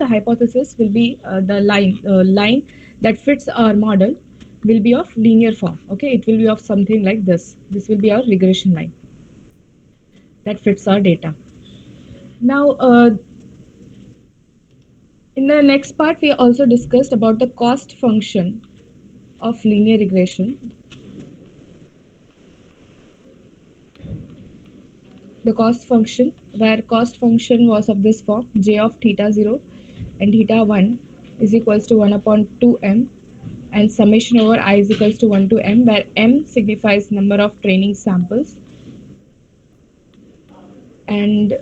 the hypothesis will be the line that fits our model will be of linear form. Okay, it will be of something like this. This will be our regression line that fits our data. Now, in the next part, we also discussed about the cost function of linear regression. The cost function, where cost function was of this form: j of theta 0 and theta 1 is equals to 1 upon 2m, and summation over I is equals to 1 to m, where m signifies number of training samples and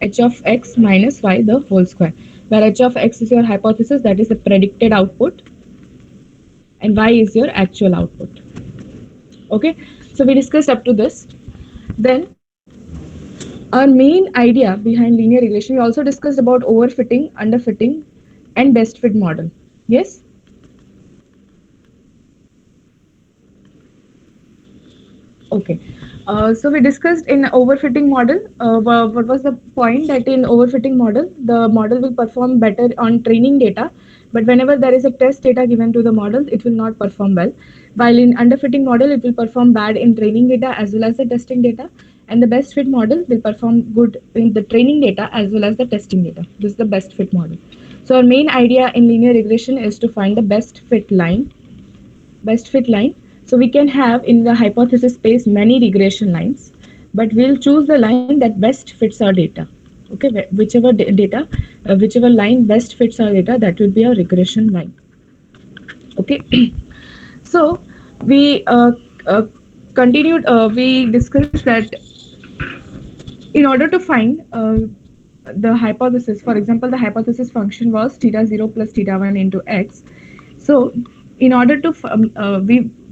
h of x minus y the whole square, where h of x is your hypothesis, that is the predicted output, and y is your actual output. Okay, so we discussed up to this. Then our main idea behind linear regression, we also discussed about overfitting, underfitting, and best fit model. Yes? Okay. So we discussed in overfitting model, what was the point that in overfitting model, the model will perform better on training data, but whenever there is a test data given to the model, it will not perform well. While in underfitting model, it will perform bad in training data as well as the testing data, and the best fit model will perform good in the training data as well as the testing data. This is the best fit model. So our main idea in linear regression is to find the best fit line. So we can have in the hypothesis space many regression lines, but we'll choose the line that best fits our data. Okay, whichever line best fits our data, that will be our regression line. Okay, so we uh, continued. We discussed that in order to find the hypothesis, for example, the hypothesis function was theta 0 plus theta 1 into x. So in order to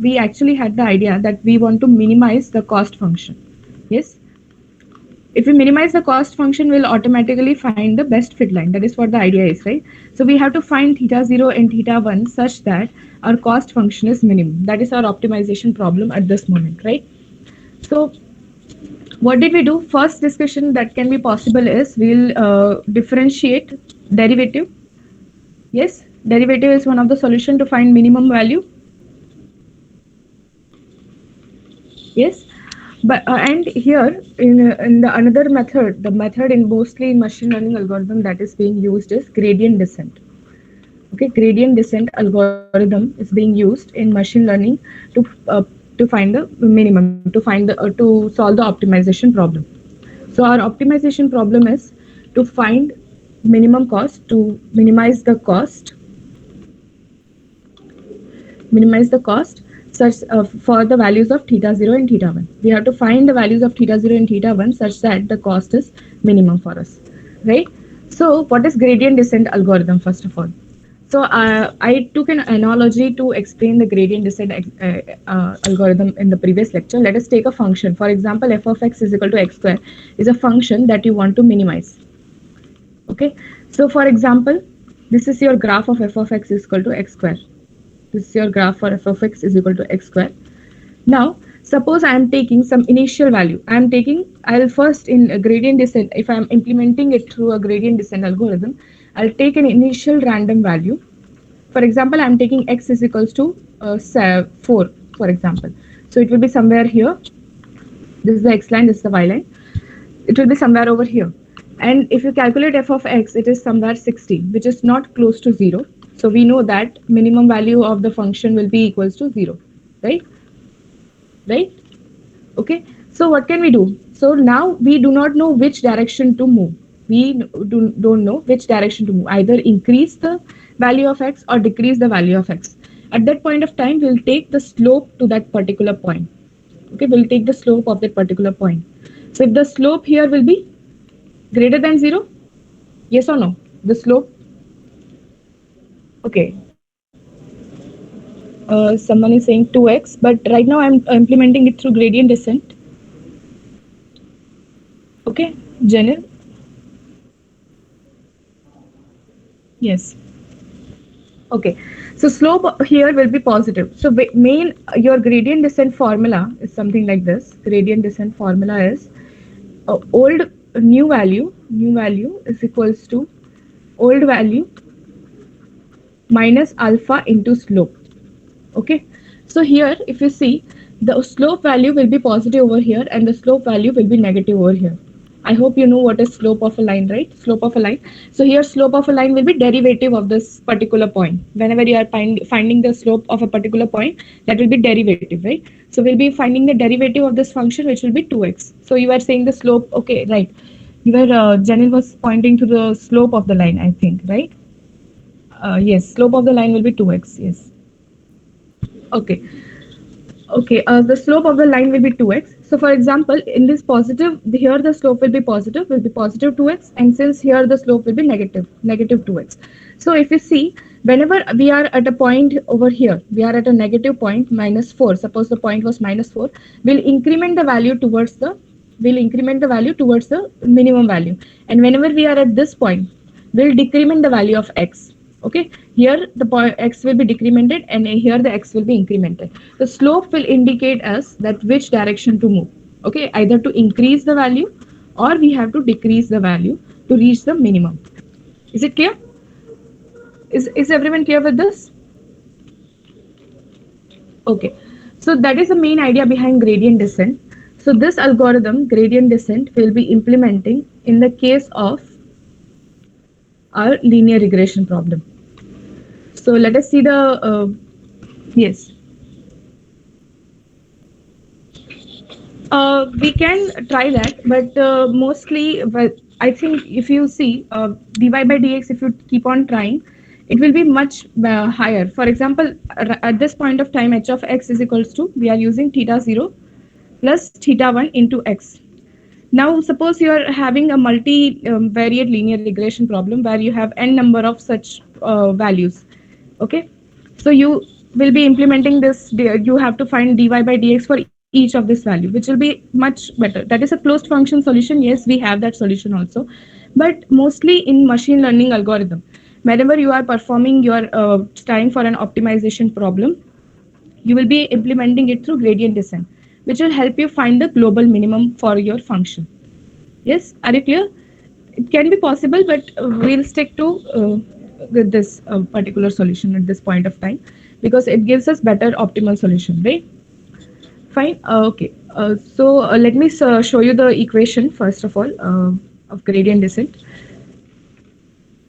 we actually had the idea that we want to minimize the cost function. Yes, if we minimize the cost function, we'll automatically find the best fit line. That is what the idea is, right? So we have to find theta 0 and theta 1 such that our cost function is minimum. That is our optimization problem at this moment, right? So what did we do? First discussion that can be possible is we'll differentiate derivative. Yes, derivative is one of the solution to find minimum value. Yes, but and here in the another method, the method in mostly in machine learning algorithm that is being used is gradient descent. Okay, gradient descent algorithm is being used in machine learning to uh, to find the minimum, to find the to solve the optimization problem. So our optimization problem is to find minimum cost, to minimize the cost such for the values of theta 0 and theta 1. We have to find the values of theta 0 and theta 1 such that the cost is minimum for us, right? So what is gradient descent algorithm first of all? So I took an analogy to explain the gradient descent algorithm in the previous lecture. Let us take a function. For example, f of x is equal to x square is a function that you want to minimize. Okay. So for example, this is your graph of f of x is equal to x square. This is your graph for f of x is equal to x square. Now, suppose I am taking some initial value. I'll first in a gradient descent, if I'm implementing it through a gradient descent algorithm, I'll take an initial random value. For example, I'm taking x is equals to 4, for example. So it will be somewhere here. This is the x line, this is the y line. It will be somewhere over here. And if you calculate f of x, it is somewhere 60, which is not close to 0. So we know that minimum value of the function will be equals to 0, right? Right? Okay. So what can we do? So now we do not know which direction to move. We don't know which direction to move. Either increase the value of x or decrease the value of x. At that point of time, we'll take the slope to that particular point. Okay, we'll take the slope of that particular point. So if the slope here will be greater than 0, yes or no? The slope. Okay. Someone is saying 2x, but right now I'm implementing it through gradient descent. Okay, Janil? Yes. Okay, so slope here will be positive. So main your gradient descent formula is something like this. Gradient descent formula is old new value is equals to old value minus alpha into slope. Okay, so here if you see, the slope value will be positive over here and the slope value will be negative over here. I hope you know what is slope of a line, right? Slope of a line. So here slope of a line will be derivative of this particular point. Whenever you are finding the slope of a particular point, that will be derivative, right? So we'll be finding the derivative of this function, which will be 2x. So you are saying the slope, okay, right? You were, Janil was pointing to the slope of the line, I think, right? Yes, slope of the line will be 2x, yes. Okay. Okay, the slope of the line will be 2x. So for example, in this positive, here the slope will be positive 2x, and since here the slope will be negative, negative 2x. So if you see, whenever we are at a point over here, we are at a negative point, minus 4, suppose the point was minus 4, we'll increment the value towards the, minimum value. And whenever we are at this point, we'll decrement the value of x. Okay, here the point x will be decremented and here the x will be incremented. The slope will indicate us that which direction to move. Okay, either to increase the value or we have to decrease the value to reach the minimum. Is it clear? Is everyone clear with this? Okay, so that is the main idea behind gradient descent. So this algorithm, gradient descent, will be implementing in the case of our linear regression problem. So let us see the, yes. We can try that, but mostly, well, I think if you see dy by dx, if you keep on trying, it will be much higher. For example, at this point of time, h of x is equals to, we are using theta 0 plus theta 1 into x. Now, suppose you are having a multi-variate linear regression problem where you have n number of such values. Okay, so you will be implementing this. You have to find dy by dx for each of this value, which will be much better. That is a closed function solution. Yes, we have that solution also, but mostly in machine learning algorithm, whenever you are performing your trying for an optimization problem, you will be implementing it through gradient descent, which will help you find the global minimum for your function. Yes, are you clear? It can be possible, but we'll stick to with this particular solution at this point of time because it gives us better optimal solution, right? Fine. Okay. So let me show you the equation first of all of gradient descent.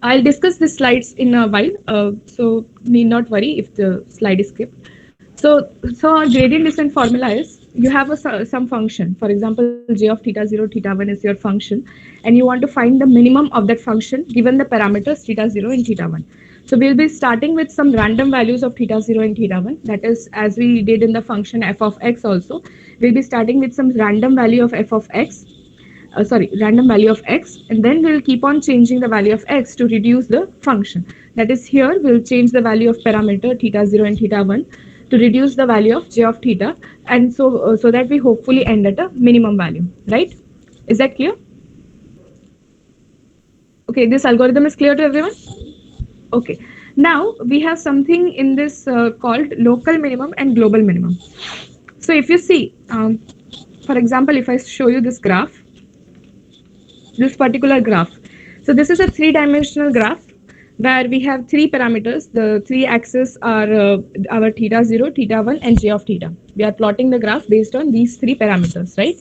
I'll discuss the slides in a while, so need not worry if the slide is skipped. So our gradient descent formula is you have some function. For example, j of theta 0, theta 1 is your function, and you want to find the minimum of that function given the parameters theta 0 and theta 1. So we'll be starting with some random values of theta 0 and theta 1. That is, as we did in the function f of x also, we'll be starting with some random value of f of x, random value of x, and then we'll keep on changing the value of x to reduce the function. That is, here we'll change the value of parameter theta 0 and theta 1 to reduce the value of j of theta, and so that we hopefully end at a minimum value, right? Is that clear? Okay, this algorithm is clear to everyone? Okay, now we have something in this called local minimum and global minimum. So if you see, for example, if I show you this graph, this particular graph. So this is a three-dimensional graph where we have three parameters. The three axes are our theta 0, theta 1, and j of theta. We are plotting the graph based on these three parameters, right?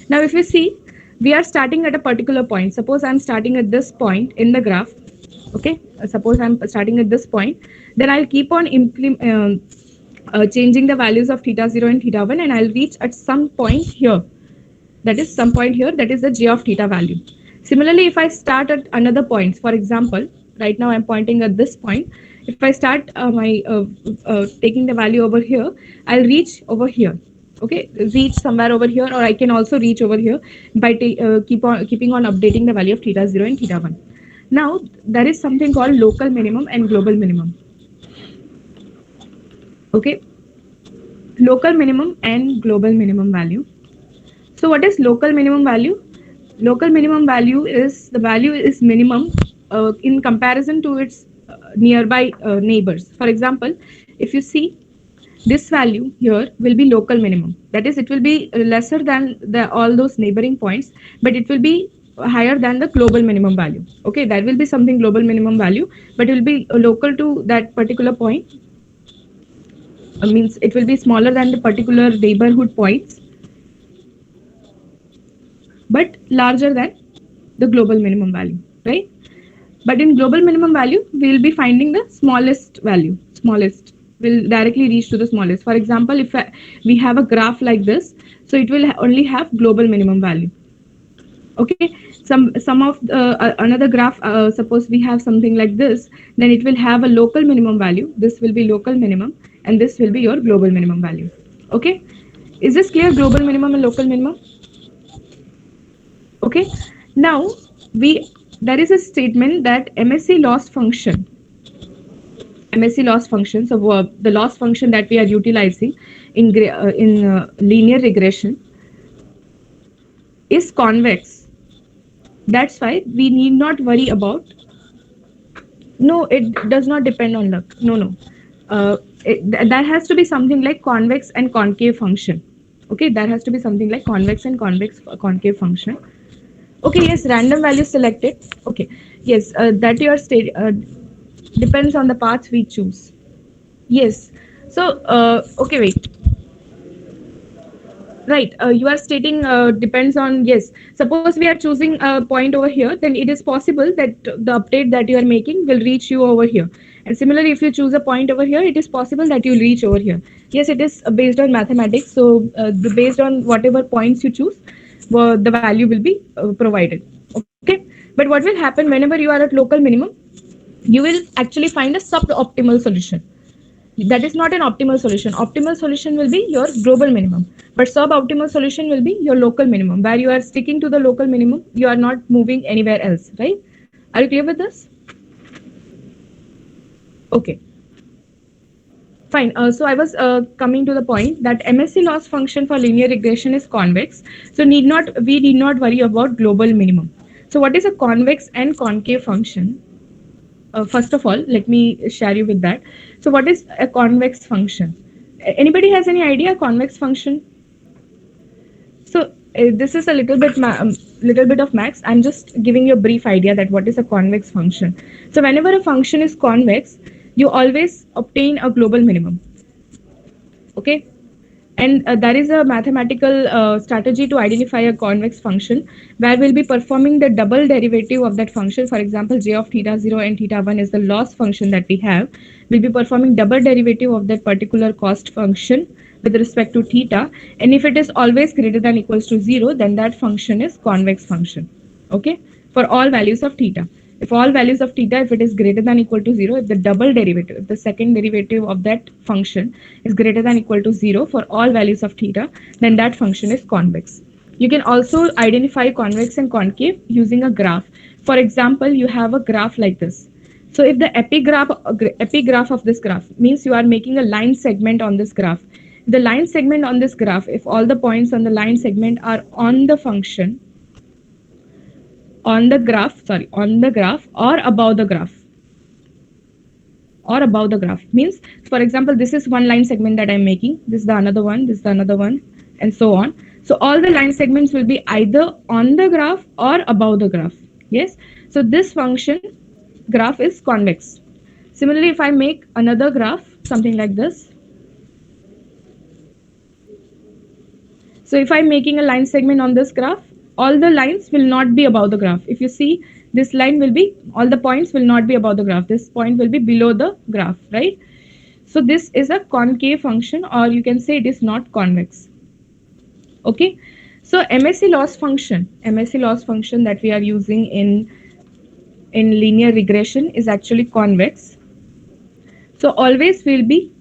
Now, if you see, we are starting at a particular point. Suppose I'm starting at this point in the graph. Okay, suppose I'm starting at this point. Then I'll keep on changing the values of theta 0 and theta 1, and I'll reach at some point here. That is some point here, that is the j of theta value. Similarly, if I start at another point, for example, right now I'm pointing at this point. If I start taking the value over here, I'll reach over here. Okay, reach somewhere over here, or I can also reach over here by keeping on updating the value of theta 0 and theta 1. Now, there is something called local minimum and global minimum. Okay, local minimum and global minimum value. So what is local minimum value? Local minimum value is the value is minimum in comparison to its nearby neighbors. For example, if you see, this value here will be local minimum. That is, it will be lesser than all those neighboring points, but it will be higher than the global minimum value. Okay, that will be something global minimum value, but it will be local to that particular point. Means it will be smaller than the particular neighborhood points, but larger than the global minimum value, right? But in global minimum value, we will be finding the smallest value. Smallest will directly reach to the smallest. For example, if we have a graph like this, so it will only have global minimum value. Okay, some of another graph, suppose we have something like this, then it will have a local minimum value. This will be local minimum, and this will be your global minimum value. Okay, is this clear? Global minimum and local minimum. Okay, now we there is a statement that MSE loss function, MSE loss function, so the loss function that we are utilizing in linear regression is convex. That's why we need not worry about. No, it does not depend on luck. No, no. That has to be something like convex and concave function. Okay, that has to be something like convex and concave function. Okay, yes, random value selected. Okay, yes, that your state depends on the path we choose. Yes. So, okay, wait. Right, you are stating depends on, yes. Suppose we are choosing a point over here, then it is possible that the update that you are making will reach you over here. And similarly, if you choose a point over here, it is possible that you will reach over here. Yes, it is based on mathematics. So based on whatever points you choose, the value will be provided. Okay. But what will happen whenever you are at local minimum? You will actually find a suboptimal solution. That is not an optimal solution. Optimal solution will be your global minimum, but suboptimal solution will be your local minimum, where you are sticking to the local minimum. You are not moving anywhere else, right? Are you clear with this? Okay, fine. So I was coming to the point that MSE loss function for linear regression is convex. So we need not worry about global minimum. So what is a convex and concave function? First of all, let me share you with that. So what is a convex function? Anybody has any idea convex function? So this is a little bit of max. I'm just giving you a brief idea that what is a convex function. So whenever a function is convex, you always obtain a global minimum. Okay, and that is a mathematical strategy to identify a convex function, where we'll be performing the double derivative of that function. For example, j of theta 0 and theta 1 is the loss function that we have. We'll be performing double derivative of that particular cost function with respect to theta, and if it is always greater than equals to 0, then that function is convex function. Okay, for all values of theta. If all values of theta, if it is greater than equal to 0, if the double derivative, if the second derivative of that function is greater than equal to 0 for all values of theta, then that function is convex. You can also identify convex and concave using a graph. For example, you have a graph like this. So if the epigraph of this graph means you are making a line segment on this graph. The line segment on this graph, if all the points on the line segment are on the function, on the graph or above the graph, means, for example, this is one line segment that I'm making, this is the another one, this is the another one, and so on. So all the line segments will be either on the graph or above the graph. Yes, so this function graph is convex. Similarly, if I make another graph, something like this, so if I'm making a line segment on this graph, all the lines will not be above the graph. If you see, this line will be, all the points will not be above the graph. This point will be below the graph, right? So this is a concave function, or you can say it is not convex. Okay. So MSE loss function that we are using in linear regression is actually convex. So always will be,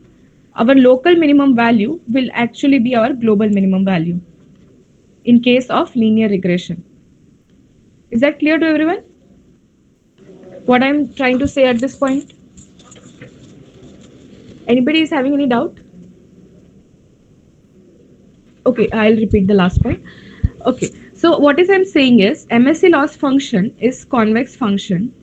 our local minimum value will actually be our global minimum value in case of linear regression. Is that clear to everyone? What I'm trying to say at this point? Anybody is having any doubt? Okay, I'll repeat the last point. Okay, so what is I'm saying is MSE loss function is convex function.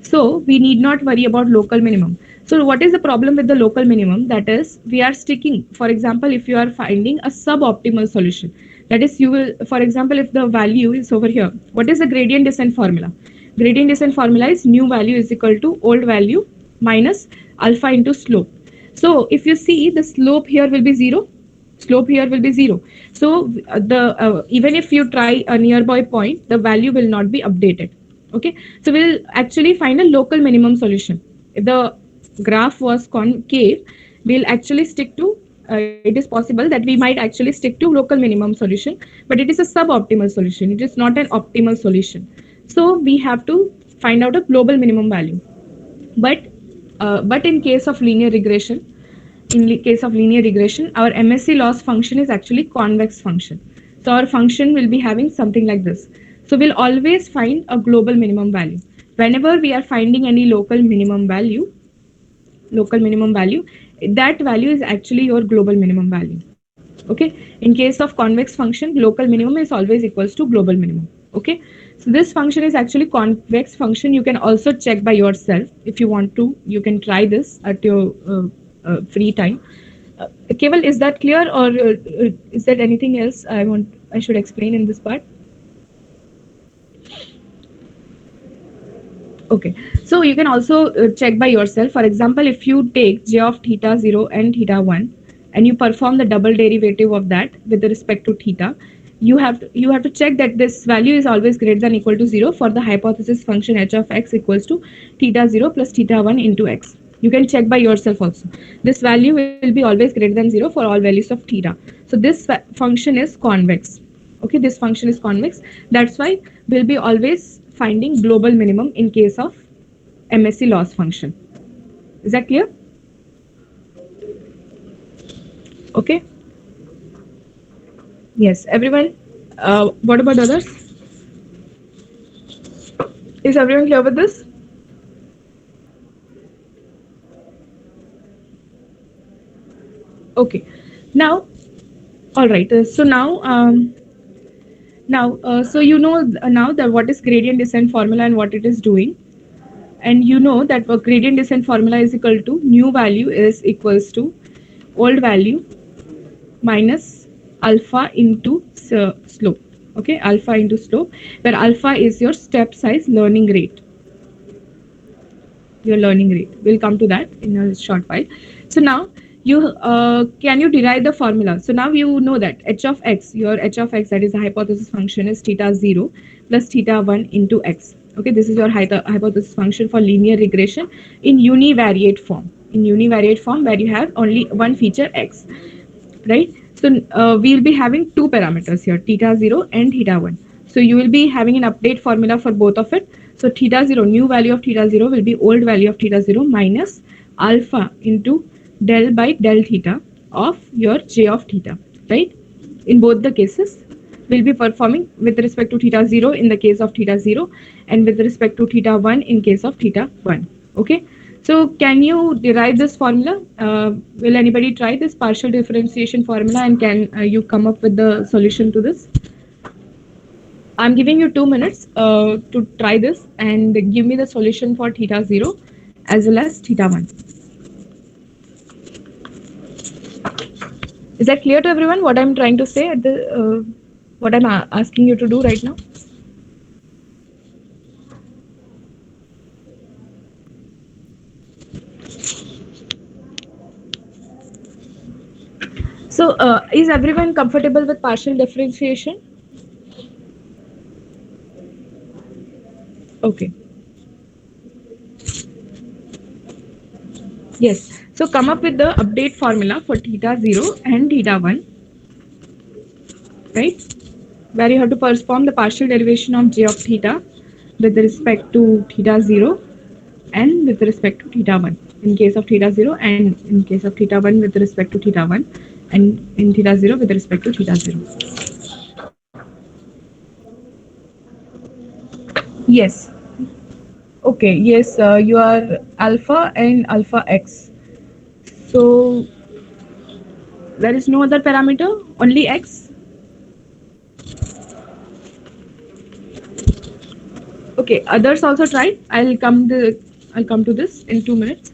So we need not worry about local minimum. So what is the problem with the local minimum? That is, we are sticking, for example, if you are finding a suboptimal solution, That is, you will, for example, if the value is over here, what is the gradient descent formula? Gradient descent formula is new value is equal to old value minus alpha into slope. So if you see, the slope here will be 0, slope here will be 0. So the even if you try a nearby point, the value will not be updated. Okay, so we'll actually find a local minimum solution. If the graph was concave, we'll actually stick to it is possible that we might actually stick to local minimum solution, but it is a suboptimal solution. It is not an optimal solution. So we have to find out a global minimum value. But in case of linear regression, our MSE loss function is actually convex function. So our function will be having something like this. So we'll always find a global minimum value. Whenever we are finding any local minimum value, that value is actually your global minimum value. Okay, in case of convex function, local minimum is always equals to global minimum. Okay, so this function is actually convex function. You can also check by yourself if you want to. You can try this at your free time. Keval, is that clear, or is there anything else I should explain in this part? Okay, so you can also check by yourself. For example, if you take j of theta 0 and theta 1 and you perform the double derivative of that with respect to theta, you have to check that this value is always greater than equal to 0 for the hypothesis function h of x equals to theta 0 plus theta 1 into x. You can check by yourself also. This value will be always greater than 0 for all values of theta. So this function is convex. Okay, this function is convex. That's why we'll be always finding global minimum in case of MSE loss function. Is that clear? Okay. Yes, everyone. What about others? Is everyone clear with this? Okay. Now, all right. So you know now that what is gradient descent formula and what it is doing, and you know that a gradient descent formula is equal to new value is equals to old value minus alpha into slope. Okay, alpha into slope, where alpha is your step size learning rate. Your learning rate. We'll come to that in a short while. So now you can you derive the formula. So now you know that h of x, your h of x, that is the hypothesis function, is theta 0 plus theta 1 into x. Okay, this is your hypothesis function for linear regression in univariate form. In univariate form, where you have only one feature x, right? So we'll be having two parameters here, theta 0 and theta 1. So you will be having an update formula for both of it. So theta 0, new value of theta 0 will be old value of theta 0 minus alpha into del by del theta of your j of theta, right? In both the cases, we'll be performing with respect to theta 0 in the case of theta 0 and with respect to theta 1 in case of theta 1. Okay. So can you derive this formula? Will anybody try this partial differentiation formula, and can you come up with the solution to this? I'm giving you 2 minutes to try this and give me the solution for theta 0 as well as theta 1. Is that clear to everyone what I'm trying to say at what I'm asking you to do right now? So is everyone comfortable with partial differentiation? Okay. Yes. So come up with the update formula for theta 0 and theta 1, right? Where you have to perform the partial derivation of j of theta with respect to theta 0 and with respect to theta 1 in case of theta 0, and in case of theta 1 with respect to theta 1, and in theta 0 with respect to theta 0. Yes. Okay. Yes. You are alpha and alpha x. So there is no other parameter, only x. Okay. Others also tried. I'll come to this in 2 minutes.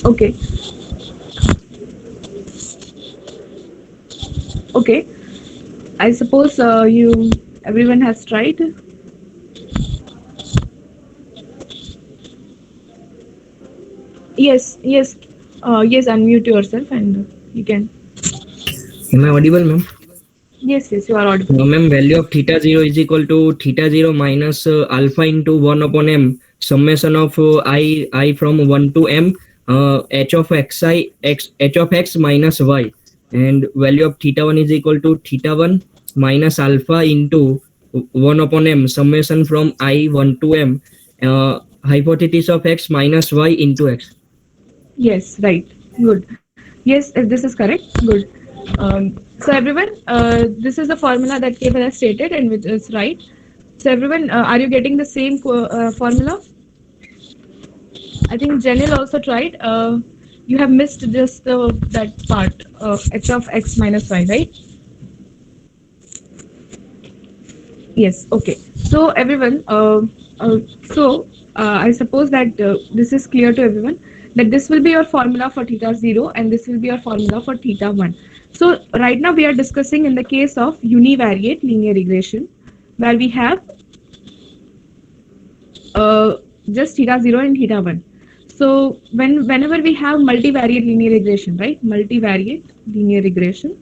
Okay. Okay. I suppose you everyone has tried. Yes. Yes. Yes. Unmute yourself and you can. Am I audible, ma'am? Yes. Yes. You are audible. Ma'am, value of theta 0 is equal to theta 0 minus alpha into 1 upon m summation of I from 1 to m h of xi x h of x minus y, and value of theta 1 is equal to theta 1 minus alpha into 1 upon m summation from I 1 to m hypothesis of x minus y into x. Yes. Right. Good. Yes. This is correct. Good. So everyone, this is the formula that Keval has stated and which is right. So everyone, are you getting the same formula? I think Janil also tried. You have missed just that part of h of x minus y, right? Yes. Okay. So everyone, uh, so I suppose that this is clear to everyone that this will be your formula for theta 0 and this will be your formula for theta 1. So right now we are discussing in the case of univariate linear regression where we have uh, just theta 0 and theta 1. So whenever we have multivariate linear regression, right? Multivariate linear regression,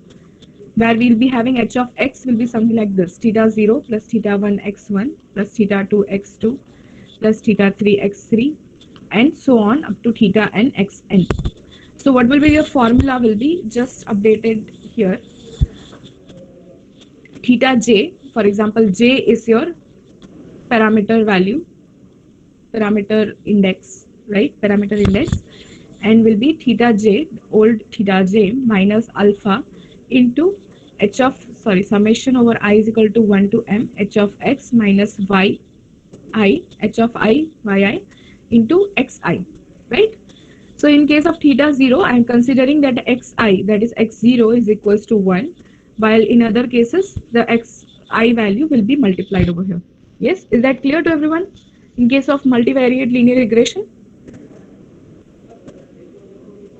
where we'll be having h of x will be something like this: theta 0 plus theta 1 x1 plus theta 2 x2 plus theta 3 x3 and so on up to theta n xn. So what will be your formula will be just updated here. Theta j, for example, j is your parameter value, parameter index, right? Parameter index, and will be theta j, old theta j minus alpha into h of, sorry, summation over I is equal to 1 to m h of x minus y I h of I yi into xi, right? So in case of theta 0, I am considering that xi, that is x0 is equals to 1, while in other cases the xi value will be multiplied over here. Yes, is that clear to everyone? In case of multivariate linear regression?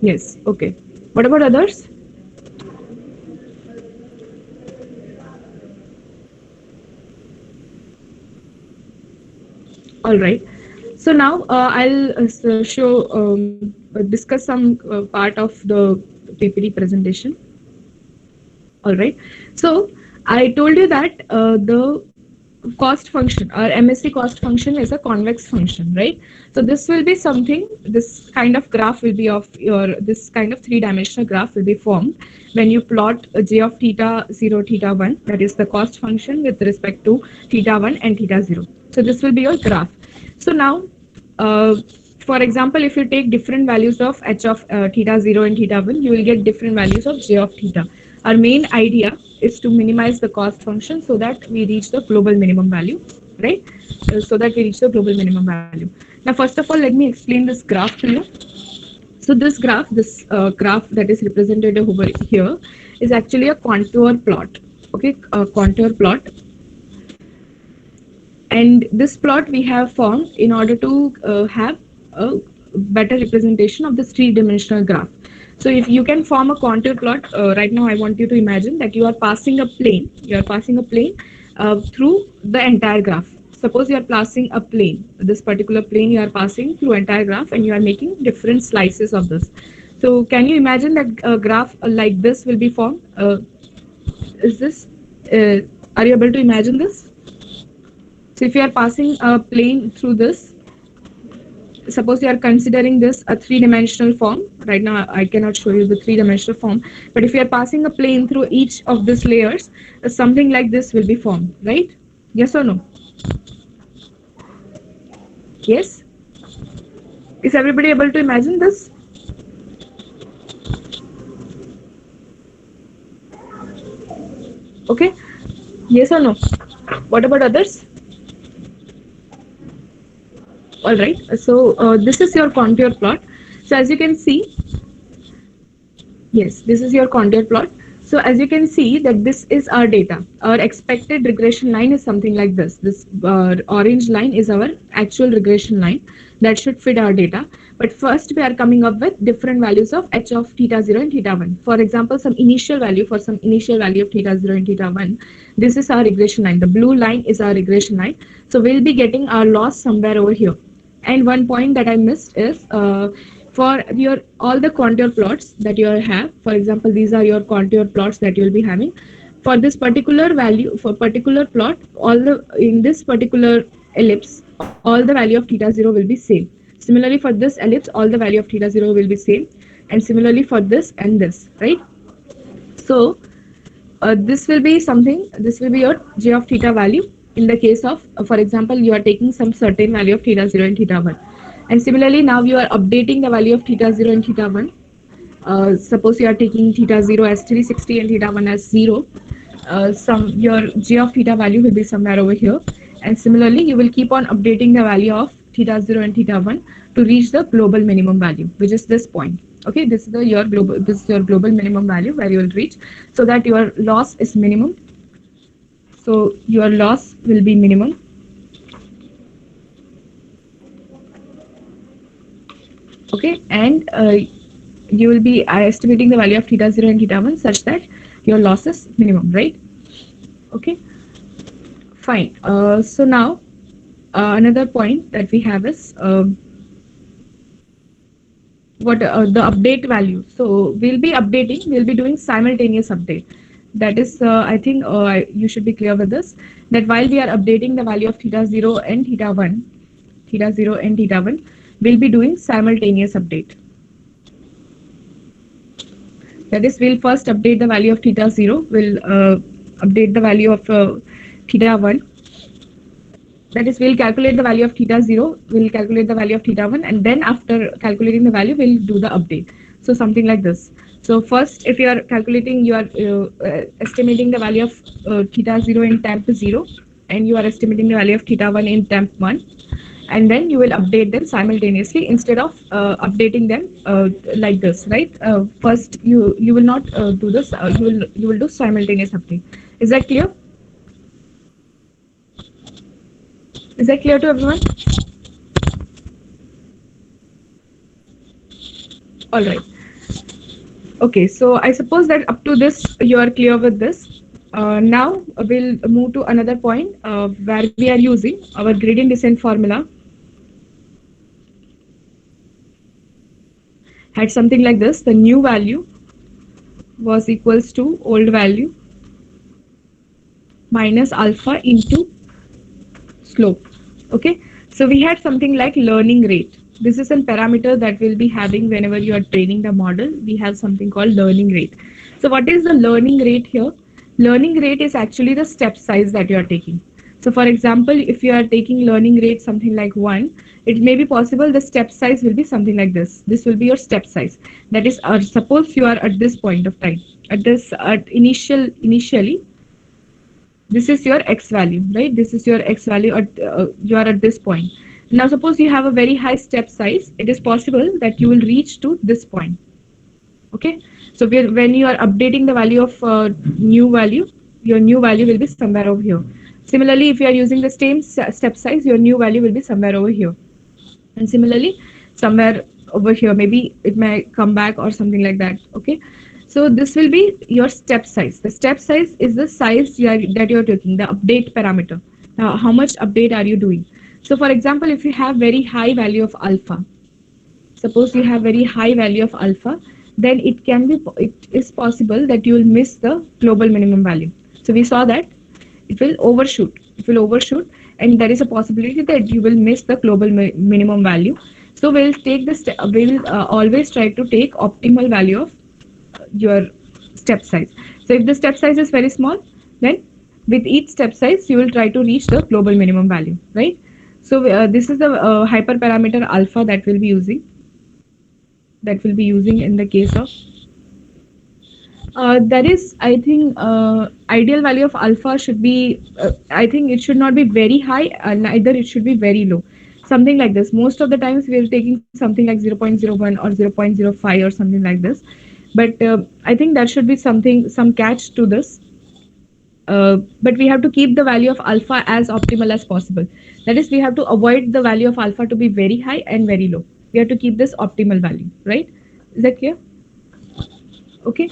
Yes, okay. What about others? All right. So now I'll show discuss some part of the PPT presentation. All right. So I told you that the cost function or MSC cost function is a convex function, right? So this will be something, this kind of graph will be of your, this kind of three-dimensional graph will be formed when you plot a j of theta 0, theta 1, that is the cost function with respect to theta 1 and theta 0. So this will be your graph. So now, uh, for example, if you take different values of h of theta 0 and theta 1, you will get different values of j of theta. Our main idea is to minimize the cost function so that we reach the global minimum value, right? So that we reach the global minimum value. Now, first of all, let me explain this graph to you. So this graph that is represented over here is actually a contour plot. Okay, a contour plot, and this plot we have formed in order to have a better representation of this three-dimensional graph. So if you can form a contour plot, right now I want you to imagine that you are passing a plane, through the entire graph. Suppose you are passing a plane, this particular plane you are passing through entire graph and you are making different slices of this. So can you imagine that a graph like this will be formed? Is this, are you able to imagine this? So if you are passing a plane through this, suppose you are considering this a three-dimensional form. Right now I cannot show you the three-dimensional form, but if you are passing a plane through each of these layers, something like this will be formed, right? Yes or no? Yes? Is everybody able to imagine this? Okay? Yes or no? What about others? All right. So this is your contour plot. So as you can see, yes, this is your contour plot. So as you can see that this is our data. Our expected regression line is something like this. This orange line is our actual regression line that should fit our data. But first we are coming up with different values of h of theta 0 and theta 1. For example, some initial value for some initial value of theta 0 and theta 1. This is our regression line. The blue line is our regression line. So we'll be getting our loss somewhere over here. And one point that I missed is for your all the contour plots that you have, for example, these are your contour plots that you'll be having. For this particular value, for particular plot, all the in this particular ellipse, all the value of theta 0 will be same. Similarly, for this ellipse, all the value of theta 0 will be same, and similarly for this and this, right? So this will be something. This will be your j of theta value in the case of, for example, you are taking some certain value of theta 0 and theta 1. And similarly, now you are updating the value of theta 0 and theta 1. Suppose you are taking theta 0 as 360 and theta 1 as 0. Some your j of theta value will be somewhere over here. And similarly, you will keep on updating the value of theta 0 and theta 1 to reach the global minimum value, which is this point. Okay, this is your global minimum value where you will reach, so that your loss is minimum. So your loss will be minimum. Okay, and you will be estimating the value of theta 0 and theta 1 such that your loss is minimum, right? Okay, fine. So now another point that we have is what the update value. So we'll be updating, we'll be doing simultaneous update. That is, I think you should be clear with this, that while we are updating the value of theta 0 and theta 1, we'll be doing simultaneous update. That is, we'll first update the value of theta 0, we'll update the value of theta 1. That is, we'll calculate the value of theta 0, we'll calculate the value of theta 1, and then after calculating the value, we'll do the update. So something like this. So first, if you are calculating, you are estimating the value of theta 0 in temp 0, and you are estimating the value of theta 1 in temp 1, and then you will update them simultaneously instead of updating them like this, right? First, you will not do this. You will do simultaneous update. Is that clear? Is that clear to everyone? All right. Okay, so I suppose that up to this you are clear with this. Now we'll move to another point where we are using our gradient descent formula. Had something like this: the new value was equals to old value minus alpha into slope. Okay, so we had something like learning rate. This is a parameter that we'll be having whenever you are training the model. We have something called learning rate. So what is the learning rate here? Learning rate is actually the step size that you are taking. So for example, if you are taking learning rate something like 1, it may be possible the step size will be something like this. This will be your step size. That is, suppose you are at this point of time, initially, this is your x value, right? This is your x value at you are at this point. Now suppose you have a very high step size, it is possible that you will reach to this point. Okay, so when you are updating the value of new value, your new value will be somewhere over here. Similarly, if you are using the same step size, your new value will be somewhere over here, and similarly somewhere over here, maybe it may come back or something like that. Okay, so this will be your step size. The step size is the size that you are taking, the update parameter. Now, how much update are you doing? So for example, if you have very high value of alpha, suppose you have very high value of alpha, then it is possible that you will miss the global minimum value. So we saw that it will overshoot. And there is a possibility that you will miss the global minimum value. So we'll take always try to take optimal value of your step size. So if the step size is very small, then with each step size you will try to reach the global minimum value, right? So this is the hyperparameter alpha that we'll be using. In the case of that is, I think ideal value of alpha should be, I think it should not be very high, neither it should be very low. Something like this. Most of the times we are taking something like 0.01 or 0.05 or something like this. But I think there should be some catch to this. But we have to keep the value of alpha as optimal as possible. That is, we have to avoid the value of alpha to be very high and very low. We have to keep this optimal value, right? Is that clear? Okay.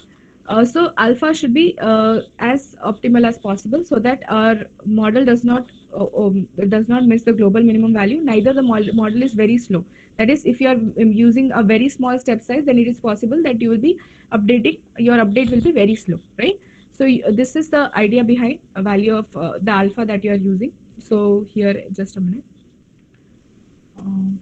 So alpha should be as optimal as possible so that our model does not miss the global minimum value. Neither the model is very slow. That is, if you are using a very small step size, then it is possible that you will be updating. Your update will be very slow, right? So this is the idea behind a value of the alpha that you are using. So here, just a minute. Um,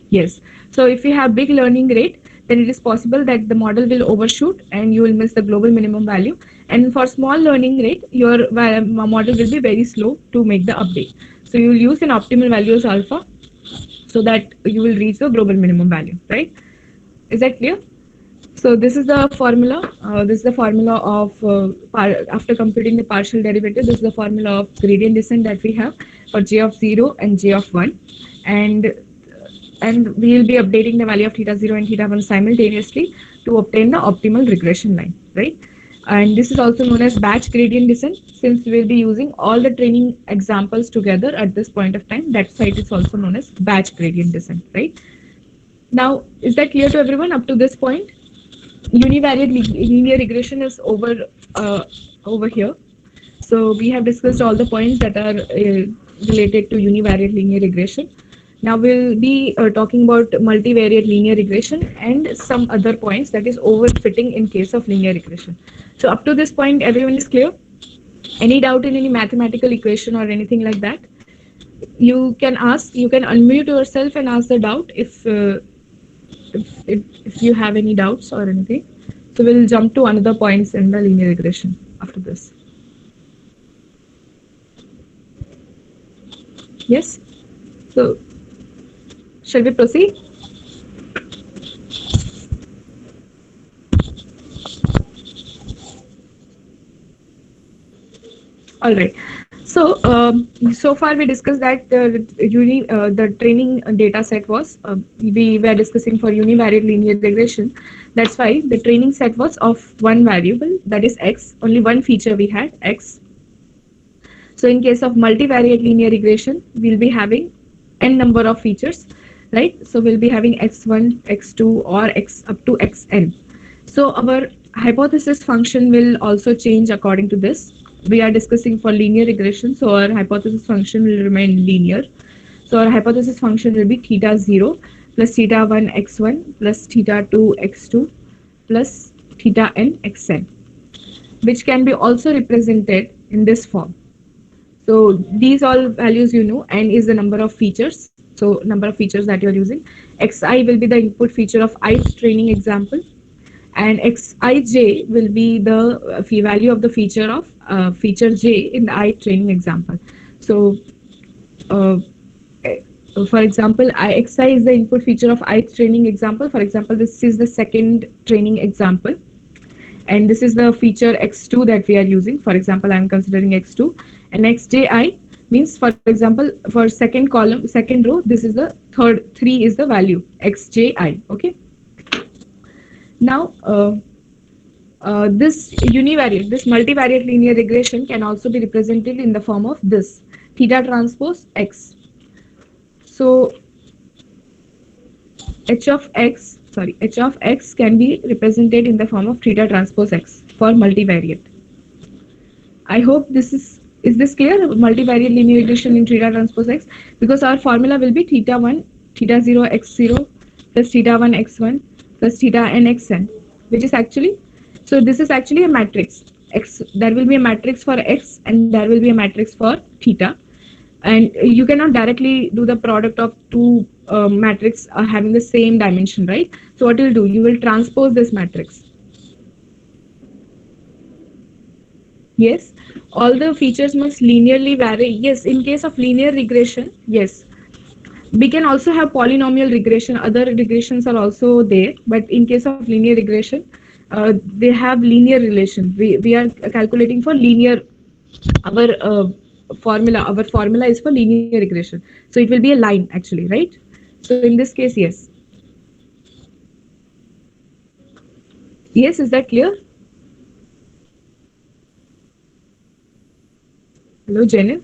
Yes. So if you have big learning rate, then it is possible that the model will overshoot and you will miss the global minimum value. And for small learning rate, your model will be very slow to make the update. So you will use an optimal value as alpha so that you will reach the global minimum value, right? Is that clear? So this is the formula. This is the formula of after computing the partial derivative. This is the formula of gradient descent that we have for j of 0 and j of 1, and we will be updating the value of theta 0 and theta 1 simultaneously to obtain the optimal regression line, right? And this is also known as batch gradient descent, since we will be using all the training examples together at this point of time. That's why it is also known as batch gradient descent, right? Now, is that clear to everyone up to this point? Univariate linear regression is over here. So we have discussed all the points that are related to univariate linear regression. Now we'll be talking about multivariate linear regression and some other points, that is overfitting in case of linear regression. So up to this point, everyone is clear? Any doubt in any mathematical equation or anything like that? You can unmute yourself and ask the doubt if you have any doubts or anything. So we'll jump to another points in the linear regression after this. Yes? So shall we proceed? All right. So far we discussed that the training data set was we were discussing for univariate linear regression. That's why the training set was of one variable, that is x. Only one feature we had, x. So in case of multivariate linear regression, we'll be having n number of features, right? So we'll be having x1, x2, or x up to xn. So our hypothesis function will also change according to this. We are discussing for linear regression, so our hypothesis function will remain linear. So our hypothesis function will be theta 0 plus theta 1 x1 plus theta 2 x2 plus theta n xn, which can be also represented in this form. So these all values you know, n is the number of features. So number of features that you are using. Xi will be the input feature of ith training example, and xij will be the value of the feature of feature j in the ith training example. So for example, xi is the input feature of ith training example. For example, this is the second training example, and this is the feature x2 that we are using. For example, I am considering x2, and xji means, for example, for second column, second row, this is the third, 3 is the value xji. Okay. Now this multivariate linear regression can also be represented in the form of this theta transpose x. So h of x can be represented in the form of theta transpose x for multivariate. I hope this is this clear? Multivariate linear regression in theta transpose x, because our formula will be theta 1, theta 0 x0 plus theta 1 x1 plus theta n xn, which is actually, so this is actually a matrix x. There will be a matrix for x and there will be a matrix for theta, and you cannot directly do the product of two matrix having the same dimension, right? So what you will do, you will transpose this matrix. Yes, all the features must linearly vary. Yes, in case of linear regression, yes. We can also have polynomial regression. Other regressions are also there, but in case of linear regression, they have linear relation. We are calculating for linear. Our formula is for linear regression, so it will be a line actually, right? So in this case, yes. Yes, is that clear? Hello, Jenny.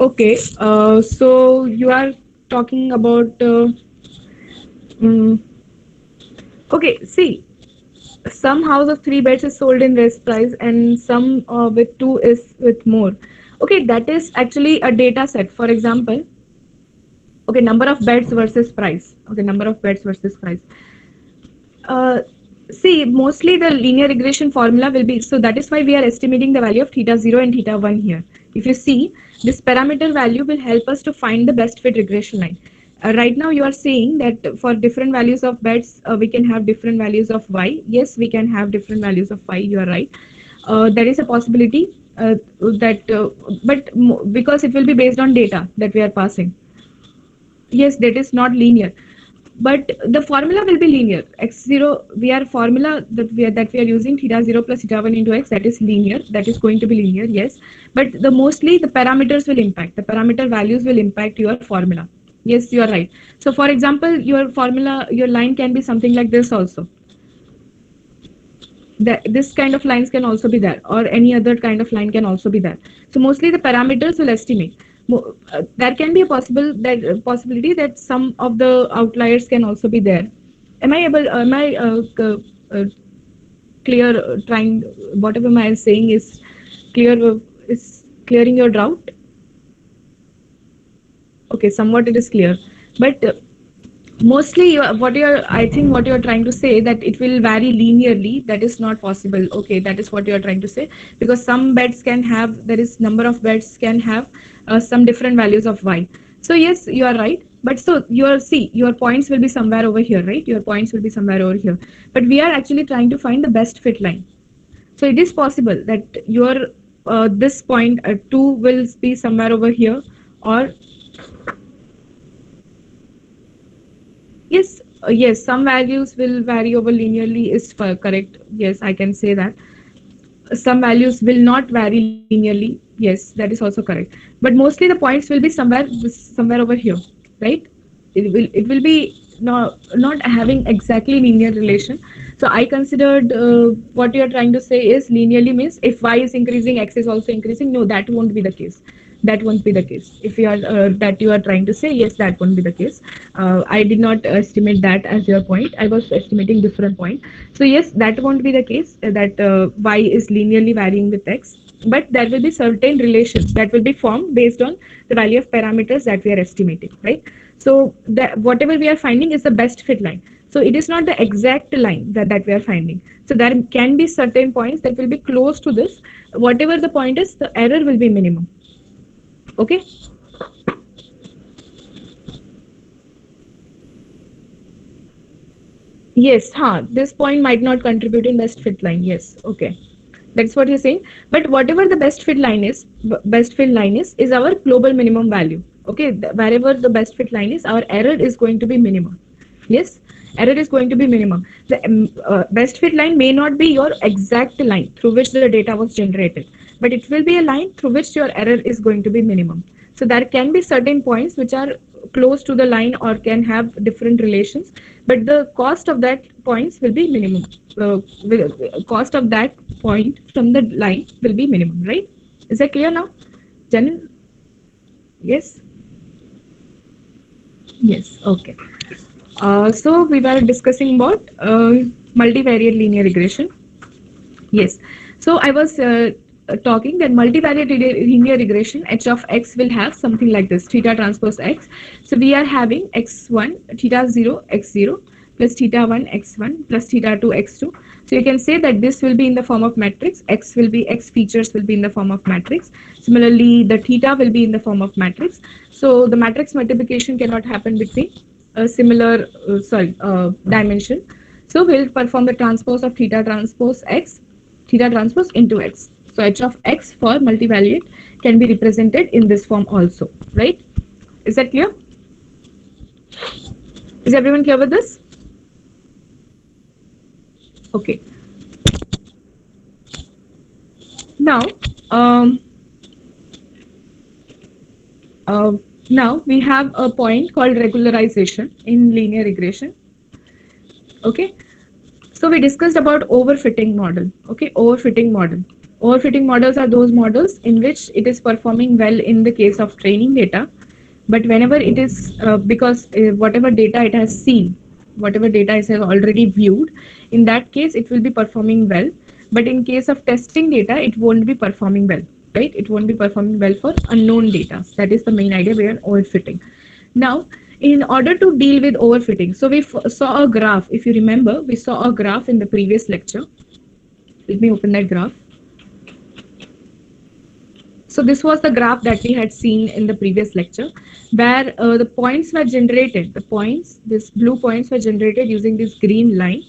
Okay, so you are talking about. Mm, okay, see, some house of three beds is sold in less price, and some with two is with more. Okay, that is actually a data set. For example, okay, number of beds versus price. Okay, number of beds versus price. Uh, See, mostly the linear regression formula will be, so that is why we are estimating the value of theta 0 and theta 1 here. If you see, this parameter value will help us to find the best fit regression line. Right now you are saying that for different values of beds, we can have different values of y. Yes, we can have different values of y, you are right. There is a possibility that, but because it will be based on data that we are passing. Yes, that is not linear, but the formula will be linear. X0, we are formula that we are using, theta 0 plus theta 1 into x, that is linear, that is going to be linear, yes. But the mostly the parameters will impact, the parameter values will impact your formula. Yes, you are right. So for example, your formula, your line can be something like this also. This kind of lines can also be there, or any other kind of line can also be there. So mostly the parameters will estimate. There can be a possibility that some of the outliers can also be there. Am I uh, clear, trying, whatever I am saying is clear, is clearing your doubt? Okay, somewhat it is clear, but mostly I think what you're trying to say, that it will vary linearly, that is not possible. Okay, that is what you're trying to say, because some beds can have, there is number of beds can have some different values of y. So yes, you are right, but so your points will be somewhere over here, right? Your points will be somewhere over here, but we are actually trying to find the best fit line. So it is possible that your this point 2 will be somewhere over here, or yes, yes, some values will vary over linearly is correct. Yes, I can say that. Some values will not vary linearly. Yes, that is also correct. But mostly the points will be somewhere over here, right? It will be not having exactly linear relation. So I considered what you are trying to say is linearly means if y is increasing, x is also increasing. No, that won't be the case. That won't be the case. If you are that you are trying to say, yes, that won't be the case. I did not estimate that as your point. I was estimating different point. So yes, that won't be the case, that y is linearly varying with x, but there will be certain relations that will be formed based on the value of parameters that we are estimating, right? So that whatever we are finding is the best fit line. So it is not the exact line that we are finding. So there can be certain points that will be close to this. Whatever the point is, the error will be minimum. Okay. Yes, this point might not contribute in best fit line. Yes, okay. That's what you're saying. But whatever the best fit line is our global minimum value. Okay, wherever the best fit line is, our error is going to be minimum. Yes, error is going to be minimum. The best fit line may not be your exact line through which the data was generated, but it will be a line through which your error is going to be minimum. So there can be certain points which are close to the line or can have different relations, but the cost of that points will be minimum. Cost of that point from the line will be minimum, right? Is that clear now, Janil? Yes. Yes. Okay. So we were discussing about multivariate linear regression. Yes. So I was talking that multivariate linear regression, h of x will have something like this, theta transpose x. So we are having x1, theta 0, x0 plus theta 1, x1 plus theta 2, x2. So you can say that this will be in the form of matrix. X features will be in the form of matrix. Similarly, the theta will be in the form of matrix. So the matrix multiplication cannot happen between a similar, dimension. So we'll perform the transpose of theta transpose x, theta transpose into x. So h of x for multivariate can be represented in this form also, right? Is that clear? Is everyone clear with this? Okay. Now, um, uh, now we have a point called regularization in linear regression. Okay, so we discussed about overfitting model. Okay, overfitting model. Overfitting models are those models in which it is performing well in the case of training data, but whenever it is because whatever data it has seen, whatever data it has already viewed, in that case it will be performing well. But in case of testing data, it won't be performing well, right? It won't be performing well for unknown data. That is the main idea behind overfitting. Now, in order to deal with overfitting, so we saw a graph. If you remember, we saw a graph in the previous lecture. Let me open that graph. So this was the graph that we had seen in the previous lecture, where the points were generated. The points, these blue points were generated using this green line,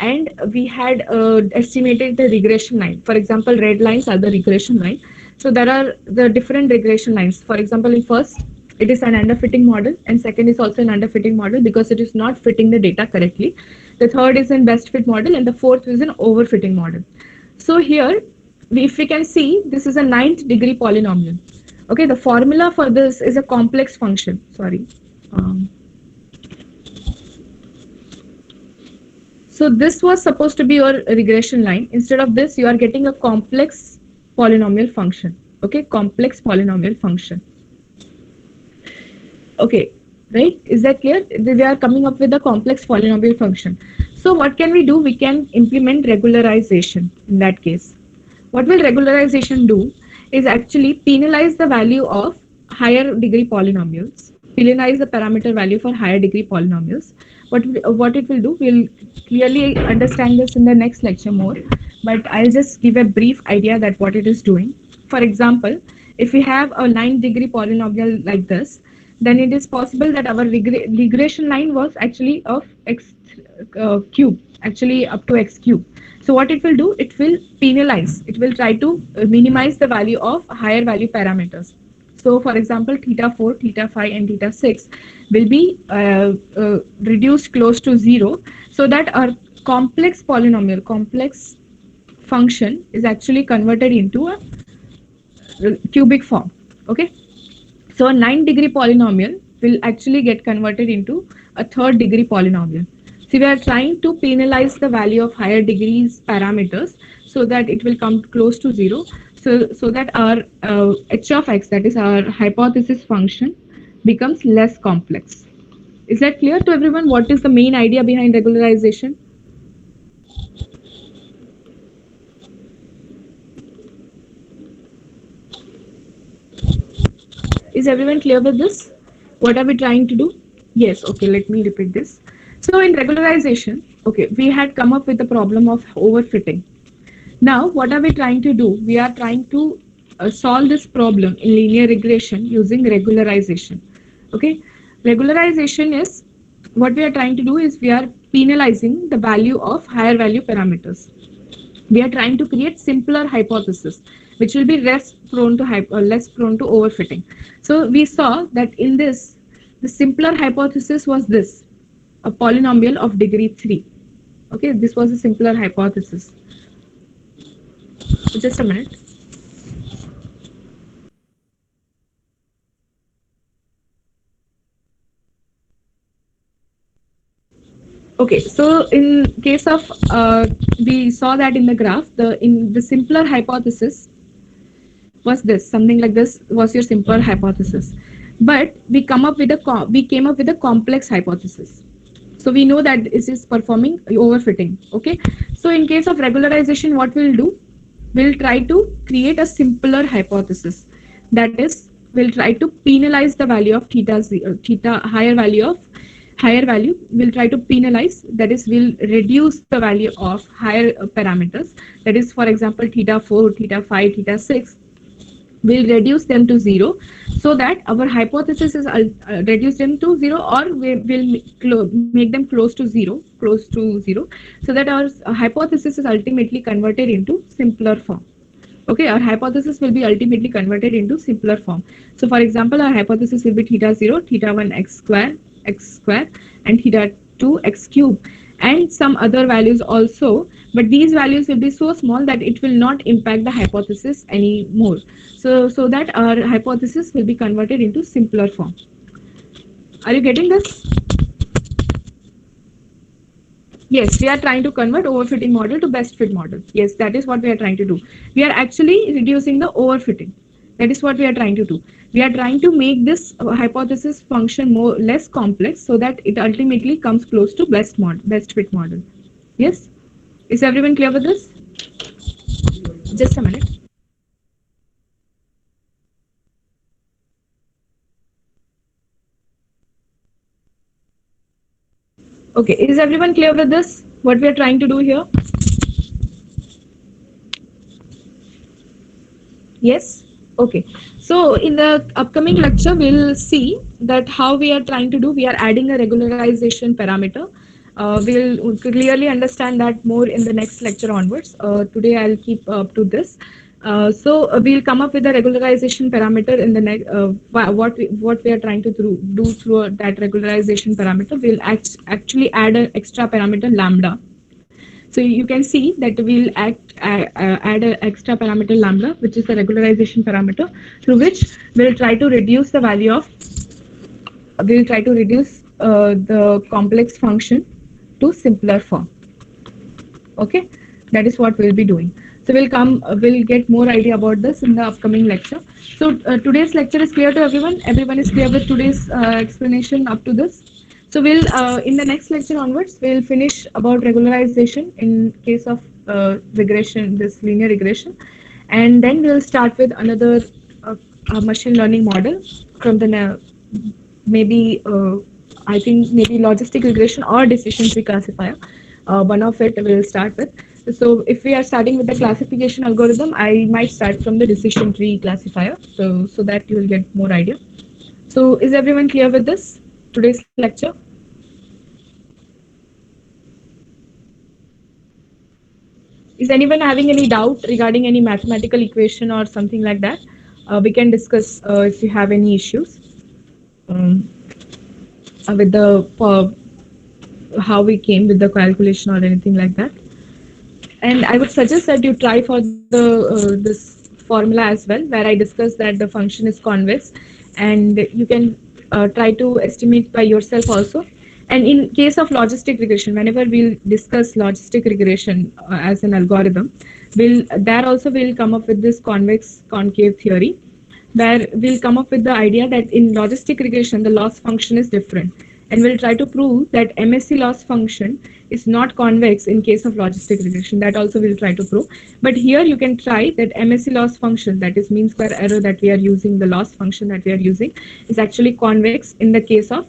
and we had estimated the regression line. For example, red lines are the regression line. So there are the different regression lines. For example, in first, it is an underfitting model, and second is also an underfitting model because it is not fitting the data correctly. The third is an best fit model, and the fourth is an overfitting model. So here, if we can see, this is a ninth degree polynomial. Okay, the formula for this is a complex function. Sorry. So this was supposed to be your regression line. Instead of this, you are getting a complex polynomial function. Okay, complex polynomial function. Okay, right? Is that clear? We are coming up with a complex polynomial function. So what can we do? We can implement regularization in that case. What will regularization do is actually penalize the value of higher degree polynomials, penalize the parameter value for higher degree polynomials. What it will do, we'll clearly understand this in the next lecture more, but I'll just give a brief idea that what it is doing. For example, if we have a 9-degree polynomial like this, then it is possible that our regression line was actually of x cube, actually up to x cube. So what it will do, it will penalize, it will try to minimize the value of higher value parameters. So for example, theta 4, theta 5 and theta 6 will be reduced close to 0, so that our complex polynomial, complex function is actually converted into a cubic form. Okay, so a 9-degree polynomial will actually get converted into a 3rd-degree polynomial. So we are trying to penalize the value of higher degrees parameters so that it will come close to 0. So that our h of x, that is our hypothesis function, becomes less complex. Is that clear to everyone? What is the main idea behind regularization? Is everyone clear with this? What are we trying to do? Yes, okay, let me repeat this. So in regularization, okay, we had come up with the problem of overfitting. Now, what are we trying to do? We are trying to solve this problem in linear regression using regularization. Okay, regularization is what we are trying to do is we are penalizing the value of higher value parameters. We are trying to create simpler hypothesis which will be less prone to overfitting. So we saw that in this, the simpler hypothesis was this, a polynomial of degree 3. Okay, this was a simpler hypothesis. So just a minute. Okay, so in case of we saw that in the graph, the simpler hypothesis was this, something like this was your simpler hypothesis, but we came up with a complex hypothesis. So we know that this is performing overfitting. Okay, so in case of regularization, what we'll do, we'll try to create a simpler hypothesis. That is, we'll try to penalize the value of theta higher value. We'll try to penalize, that is, we'll reduce the value of higher parameters. That is, for example, theta 4, theta 5, theta 6. We'll reduce them to 0 so that our hypothesis is reduced them to 0, or we will make them close to 0, so that our hypothesis is ultimately converted into simpler form. Okay, our hypothesis will be ultimately converted into simpler form. So for example, our hypothesis will be theta 0, theta 1 x square, and theta 2 x cube, and some other values also but these values will be so small that it will not impact the hypothesis anymore. So that our hypothesis will be converted into simpler form. Are you getting this? Yes, we are trying to convert overfitting model to best fit model. Yes, that is what we are trying to do. We are actually reducing the overfitting. That is what we are trying to do. We are trying to make this hypothesis function more less complex so that it ultimately comes close to best fit model. Yes? Is everyone clear with this? Just a minute. Okay, is everyone clear with this? What we are trying to do here? Yes? Okay. So in the upcoming lecture, we'll see that how we are trying to do. We are adding a regularization parameter. We'll clearly understand that more in the next lecture onwards. Today I'll keep up to this. We'll come up with a regularization parameter in the next. What we are trying to do through that regularization parameter. We'll actually add an extra parameter lambda. So you can see that we'll add an extra parameter lambda, which is the regularization parameter, through which we'll try to reduce the value of, we'll try to reduce the complex function to simpler form. Okay, that is what we'll be doing. So we'll get more idea about this in the upcoming lecture. So today's lecture is clear to everyone. Everyone is clear with today's explanation up to this. So we'll in the next lecture onwards we'll finish about regularization in case of regression, this linear regression, and then we'll start with another machine learning model from the maybe I think maybe logistic regression or decision tree classifier. One of it we'll start with. So if we are starting with the classification algorithm, I might start from the decision tree classifier. So that you will get more idea. So is everyone clear with this today's lecture? Is anyone having any doubt regarding any mathematical equation or something like that? We can discuss if you have any issues with the how we came with the calculation or anything like that. And I would suggest that you try for the this formula as well, where I discussed that the function is convex, and you can try to estimate by yourself also. And in case of logistic regression, whenever we'll discuss logistic regression as an algorithm, there also we'll come up with this convex concave theory, where we'll come up with the idea that in logistic regression the loss function is different, and we'll try to prove that MSE loss function is not convex in case of logistic regression. That also we'll try to prove. But here you can try that MSE loss function, that is mean square error that we are using, the loss function that we are using, is actually convex in the case of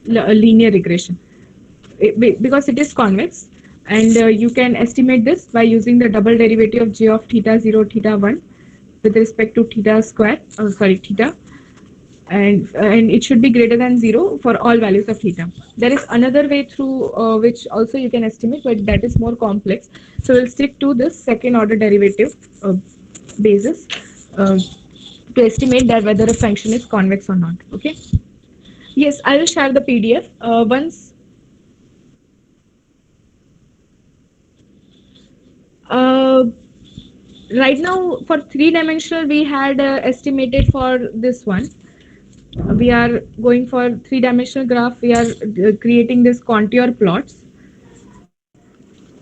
linear regression, because it is convex. And you can estimate this by using the double derivative of j of theta 0 theta 1 with respect to theta square, theta, and it should be greater than 0 for all values of theta. There is another way through which also you can estimate, but that is more complex. So we'll stick to this second order derivative basis to estimate that whether a function is convex or not. Okay. Yes, I will share the PDF once. Uh, right now, for three-dimensional, we had estimated for this one. We are going for three-dimensional graph. We are creating this contour plots.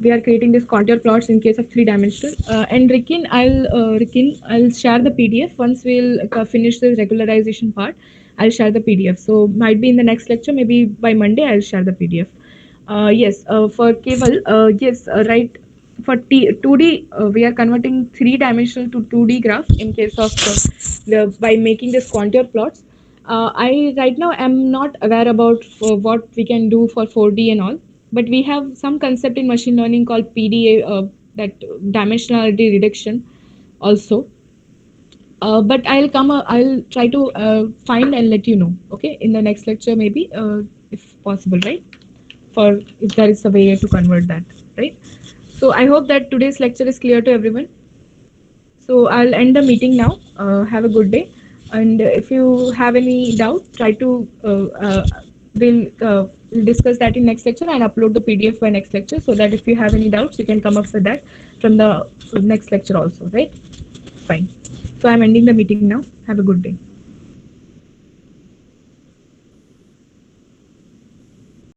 We are creating this contour plots in case of three-dimensional. And Rikin, I'll share the PDF once we'll finish the regularization part. I'll share the PDF. So might be in the next lecture, maybe by Monday, I'll share the PDF. Yes, for Keval, yes, right. For 2D, we are converting three-dimensional to 2D graph in case of by making this contour plots. I right now am not aware about what we can do for 4D and all, but we have some concept in machine learning called PDA, that dimensionality reduction also. But I'll try to find and let you know. Okay, in the next lecture maybe, if possible, right? For if there is a way to convert that, right? So I hope that today's lecture is clear to everyone. So I'll end the meeting now. Have a good day. And if you have any doubt, try to we'll we'll discuss that in next lecture and upload the PDF by next lecture, so that if you have any doubts, you can come up with that from the next lecture also, right? Fine. So I'm ending the meeting now. Have a good day.